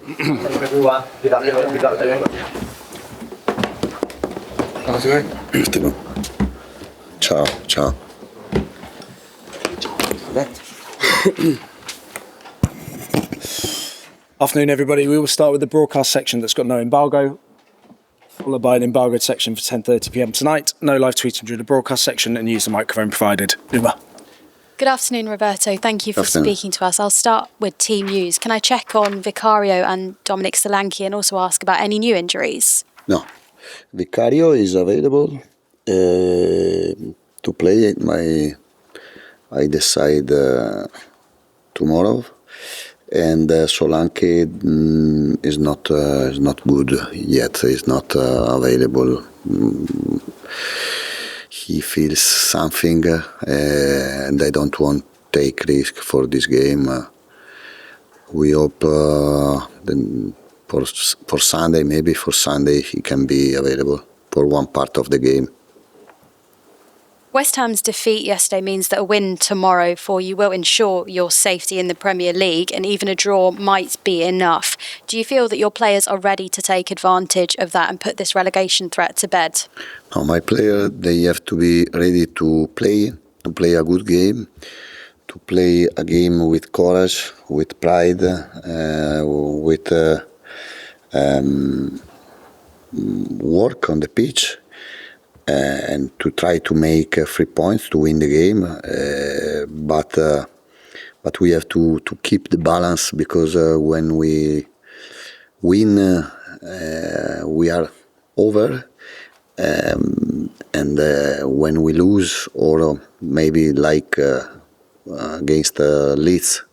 Ciao, ciao. Afternoon, everybody. We will start with the broadcast section that's got no embargo, followed by an embargoed section for 10:30 p.m. tonight. No live tweeting during the broadcast section, and use the microphone provided. Uma. Good afternoon, Roberto. Thank you for speaking to us. I'll start with team news. Can I check on Vicario and Dominic Solanke and also ask about any new injuries? No, Vicario is available to play. I decide tomorrow, and Solanke is not good yet. He's not available. He feels something, and I don't want to take risk for this game. We hope for Sunday, maybe for Sunday, he can be available for one part of the game. West Ham's defeat yesterday means that a win tomorrow for you will ensure your safety in the Premier League, and even a draw might be enough. Do you feel that your players are ready to take advantage of that and put this relegation threat to bed? No, my players, they have to be ready to play a good game, to play a game with courage, with pride, with work on the pitch. And to try to make 3 points to win the game, but we have to keep the balance, because when we win, we are over, and when we lose, or maybe like against Leeds,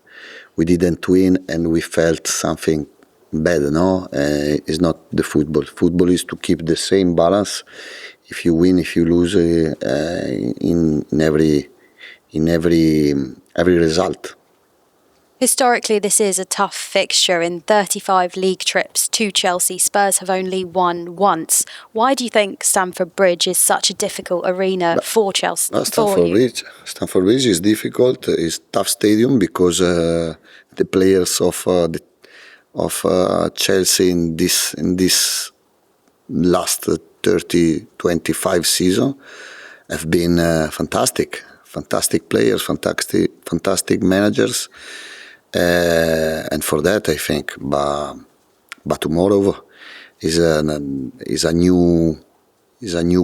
we didn't win and we felt something bad. No, it's not the football. Football is to keep the same balance. If you win, if you lose, in every result. Historically, this is a tough fixture. In 35 league trips to Chelsea, Spurs have only won once. Why do you think Stamford Bridge is such a difficult arena for Chelsea? Stamford Bridge is difficult. It's a tough stadium because the players of Chelsea in this last 30-25 season have been fantastic players, fantastic managers, and for that I think. But tomorrow is a new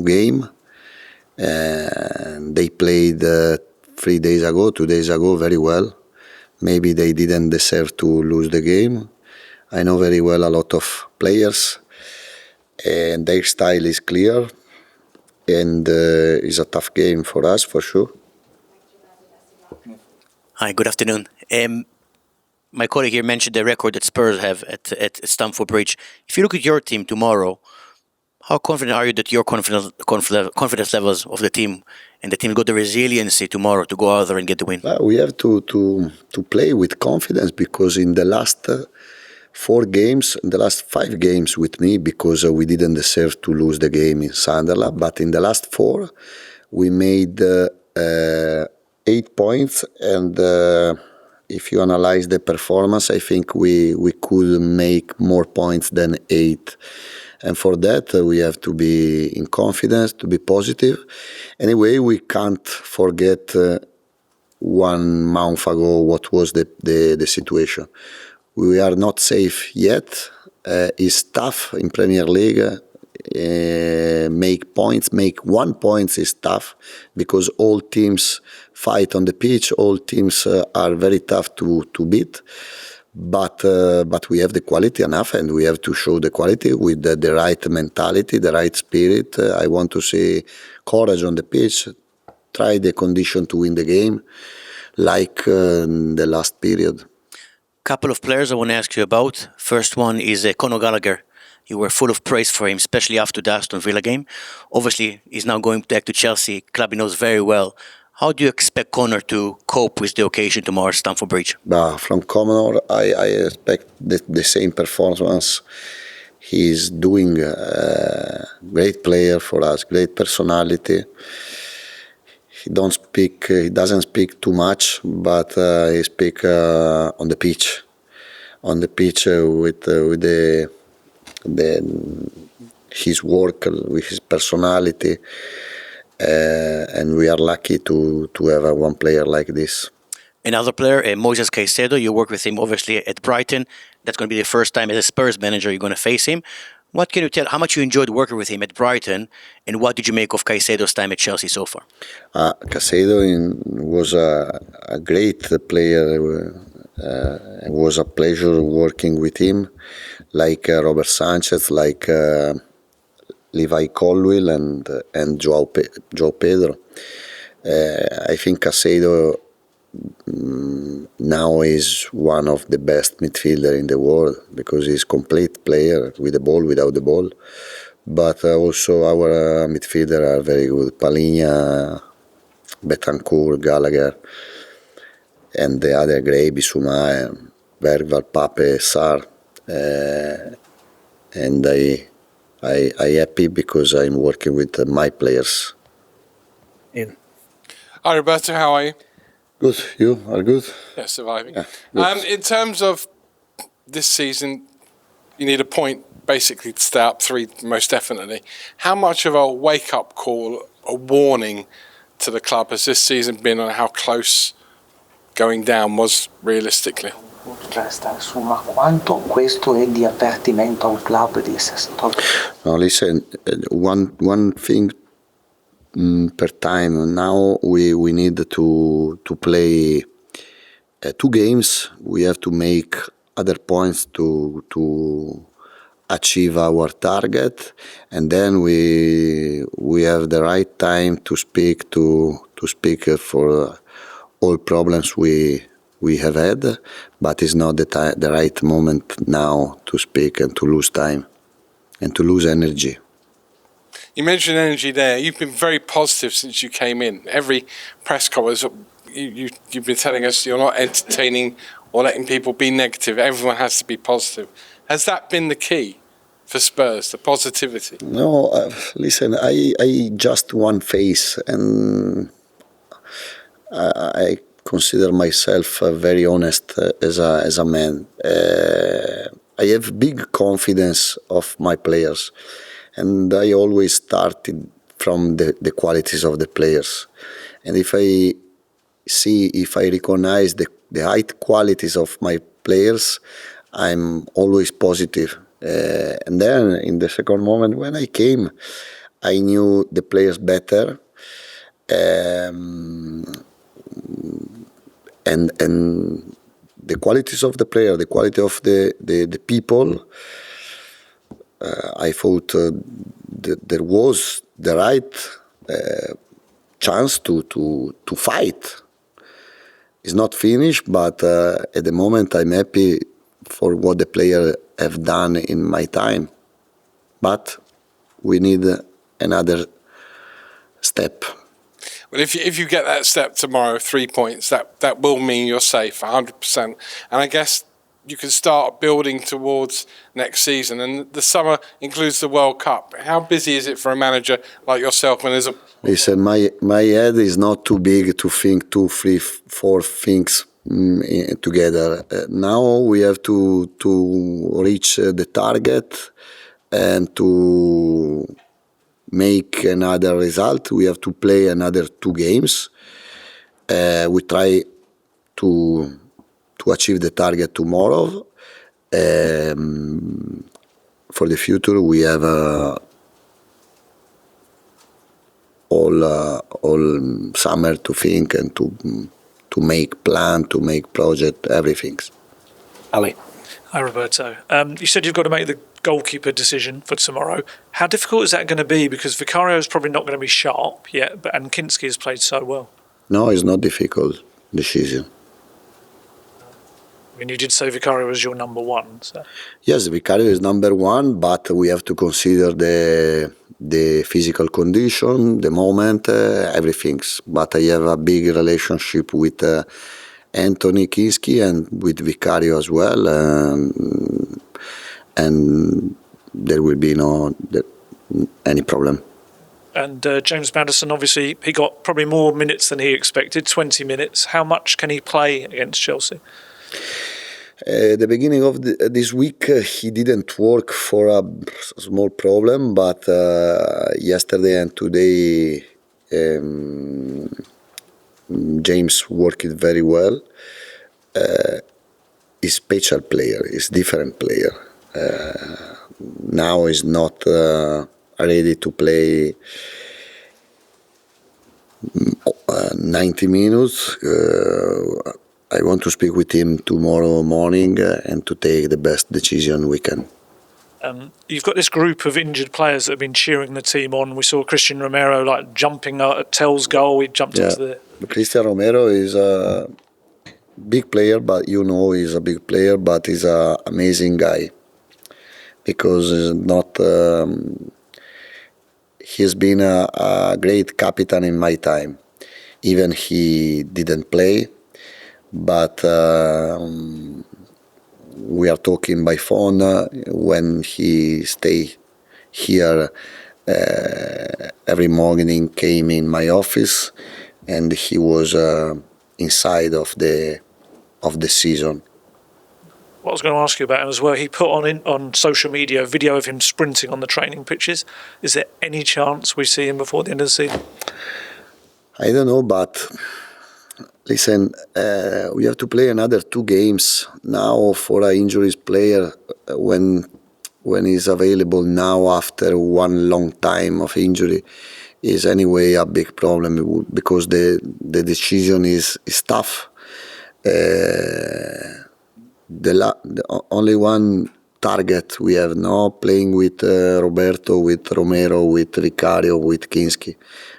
game. They played 2 days ago very well. Maybe they didn't deserve to lose the game. I know very well a lot of players, and their style is clear, and it's a tough game for us, for sure. Hi, good afternoon. My colleague here mentioned the record that Spurs have at Stamford Bridge. If you look at your team tomorrow, how confident are you that your confidence levels of the team and the team got the resiliency tomorrow to go out there and get the win? We have to play with confidence, because in the last 4 games, in the last 5 games with me, because we didn't deserve to lose the game in Sunderland, but in the last 4 we made 8 points, and if you analyze the performance, I think we could make more points than 8. And for that, we have to be in confidence, to be positive. Anyway, we can't forget 1 month ago what was the situation. We are not safe yet. It's tough in Premier League. Make 1 point is tough, because all teams fight on the pitch. All teams are very tough to beat. But we have the quality enough, and we have to show the quality with the right mentality, the right spirit. I want to see courage on the pitch, try the condition to win the game, like the last period. Couple of players I want to ask you about. First one is Conor Gallagher. You were full of praise for him, especially after the Aston Villa game. Obviously, he's now going back to Chelsea, club he knows very well. How do you expect Conor to cope with the occasion tomorrow at Stamford Bridge? From Conor, I expect the same performance. He's doing great player for us, great personality. He doesn't speak too much, but he speaks on the pitch. on the pitch with his work, with his personality, and we are lucky to have one player like this. Another player, Moises Caicedo, you work with him obviously at Brighton. That's going to be the first time as a Spurs manager you're going to face him. What can you tell, how much you enjoyed working with him at Brighton, and what did you make of Caicedo's time at Chelsea so far? Caicedo was a great player. It was a pleasure working with him, like Robert Sanchez, like Levi Colwill and Joao Pedro. I think Caicedo now is one of the best midfielder in the world because he's complete player with the ball, without the ball. But also our midfielder are very good. Palinha, Betancourt, Gallagher, and the other Gray, Bissouma, Bergvall, Pape, Sarr. And I happy because I'm working with my players. Ian. Hi Roberto, how are you? Good, you are good? Yeah, surviving. Yeah, In terms of this season, you need a point basically to stay up 3 most definitely. How much of a wake-up call, a warning to the club has this season been on how close going down was realistically? Resta insomma quanto questo è di avvertimento al club di No, listen, one thing per time. Now we need to play 2 games. We have to make other points to achieve our target, and then we have the right time to speak for all problems we have had, but it's not the right moment now to speak and to lose time and to lose energy. You mentioned energy there. You've been very positive since you came in. Every press conference, you've been telling us you're not entertaining or letting people be negative. Everyone has to be positive. Has that been the key for Spurs, the positivity? No, listen, I just one face, and I consider myself very honest as a man. I have big confidence of my players, and I always started from the qualities of the players. And if I recognize the high qualities of my players, I'm always positive. And then in the second moment when I came, I knew the players better. And the qualities of the player, the quality of the people, I thought there was the right chance to fight. It's not finished, but at the moment I'm happy for what the player have done in my time. But we need another step. Well, if you get that step tomorrow, 3 points, that will mean you're safe, 100%. And I guess you can start building towards next season. And the summer includes the World Cup. How busy is it for a manager like yourself when there's a... Listen, my head is not too big to think 2, 3, 4 things together. Now we have to reach the target and to make another result. We have to play another 2 games. We try to achieve the target tomorrow. For the future, we have all summer to think and to make plan, to make project, everything. Ali. Hi, Roberto. You said you've got to make the goalkeeper decision for tomorrow. How difficult is that going to be? Because Vicario is probably not going to be sharp yet, and Kinsky has played so well. No, it's not difficult decision. I mean, you did say Vicario was your number 1. So. Yes, Vicario is number 1, but we have to consider the physical condition, the moment, everything. But I have a big relationship with Anthony Kinsky and with Vicario as well, and there will be any problem. And James Maddison, obviously, he got probably more minutes than he expected, 20 minutes. How much can he play against Chelsea? The beginning of this week, he didn't work for a small problem, but yesterday and today, James worked very well. He's special player, he's different player. Now he's not ready to play 90 minutes. I want to speak with him tomorrow morning and to take the best decision we can. You've got this group of injured players that have been cheering the team on. We saw Cristian Romero jumping out at Tel's goal. He jumped into the... Cristian Romero is a big player, but he's a big player, but he's an amazing guy because he's been a great captain in my time. Even he didn't play, but we are talking by phone when he stay here every morning. Came in my office, and he was inside of the season. What I was going to ask you about him as well, he put on social media a video of him sprinting on the training pitches. Is there any chance we see him before the end of the season? I don't know, but listen, we have to play another 2 games now for an injuries player when he's available now after one long time of injury is anyway a big problem because the decision is tough. The only one target we have now playing with Roberto, with Romero, with Vicario, with Kinsky.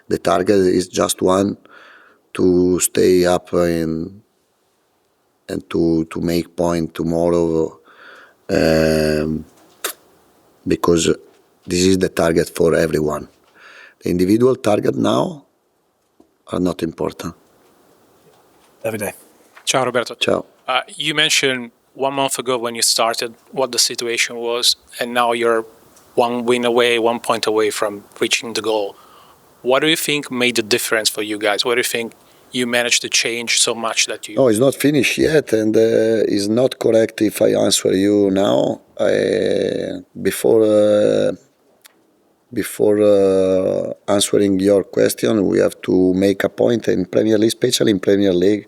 The target is just one, to stay up and to make point tomorrow, because this is the target for everyone. The individual target now are not important. Every day. Ciao, Roberto. Ciao. You mentioned 1 month ago when you started what the situation was, and now you're 1 win away, 1 point away from reaching the goal. What do you think made the difference for you guys? What do you think you managed to change so much that you... No, it's not finished yet, and it's not correct if I answer you now. Before answering your question, we have to make a point in Premier League, especially in Premier League.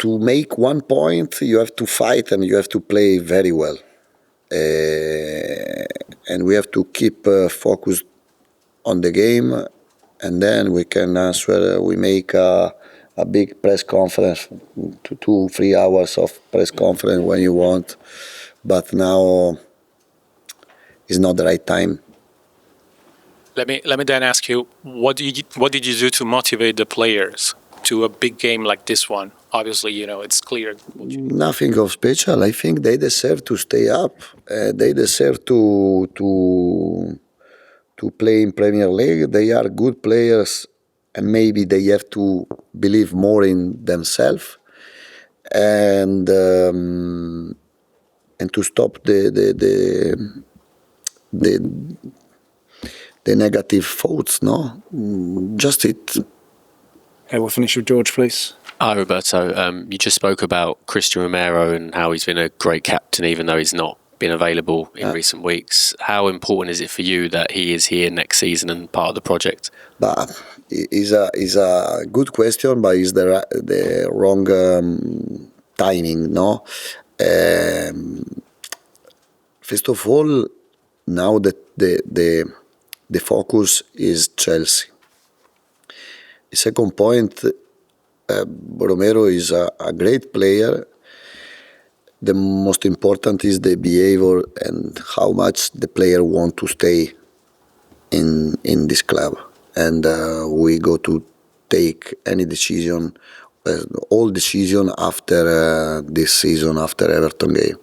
To make 1 point, you have to fight and you have to play very well. And we have to keep focused on the game, and then we can answer. We make a big press conference, 2-3 hours of press conference when you want, but now is not the right time. Let me then ask you, what did you do to motivate the players to a big game like this one? Obviously, it's clear. Nothing of special. I think they deserve to stay up. They deserve to play in Premier League. They are good players, and maybe they have to believe more in themselves and to stop the negative thoughts. No, just it. Okay, we'll finish with George, please. Hi, Roberto. You just spoke about Cristian Romero and how he's been a great captain, even though he's not been available in recent weeks. How important is it for you that he is here next season and part of the project? But is a good question, but is the wrong timing, no? First of all, now that the focus is Chelsea. The second point, Romero is a great player. The most important is the behavior and how much the player want to stay in this club. And we go to take any decision, all decision after this season, after Everton game.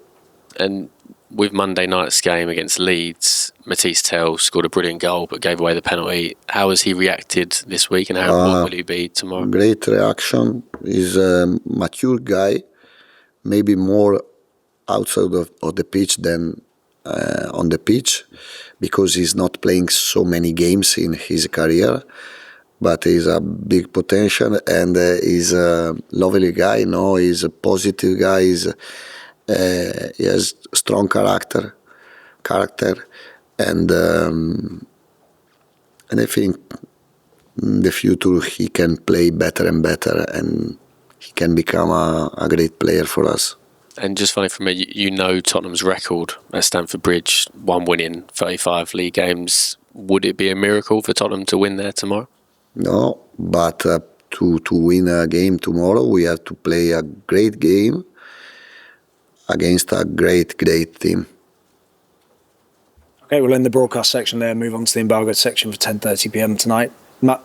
And with Monday night's game against Leeds, Mathys Tel scored a brilliant goal but gave away the penalty. How has he reacted this week, and how important will he be tomorrow? Great reaction. He's a mature guy, maybe more outside of the pitch than on the pitch, because he's not playing so many games in his career. but he's a big potential, and he's a lovely guy. He's a positive guy. He has strong character, and I think in the future he can play better and better, and he can become a great player for us. And just funny for me, you know Tottenham's record at Stamford Bridge, 1 win in 35 league games. Would it be a miracle for Tottenham to win there tomorrow? No, but to win a game tomorrow, we have to play a great game against a great team. Okay, we'll end the broadcast section there, move on to the embargoed section for 10:30 p.m. tonight. Matt,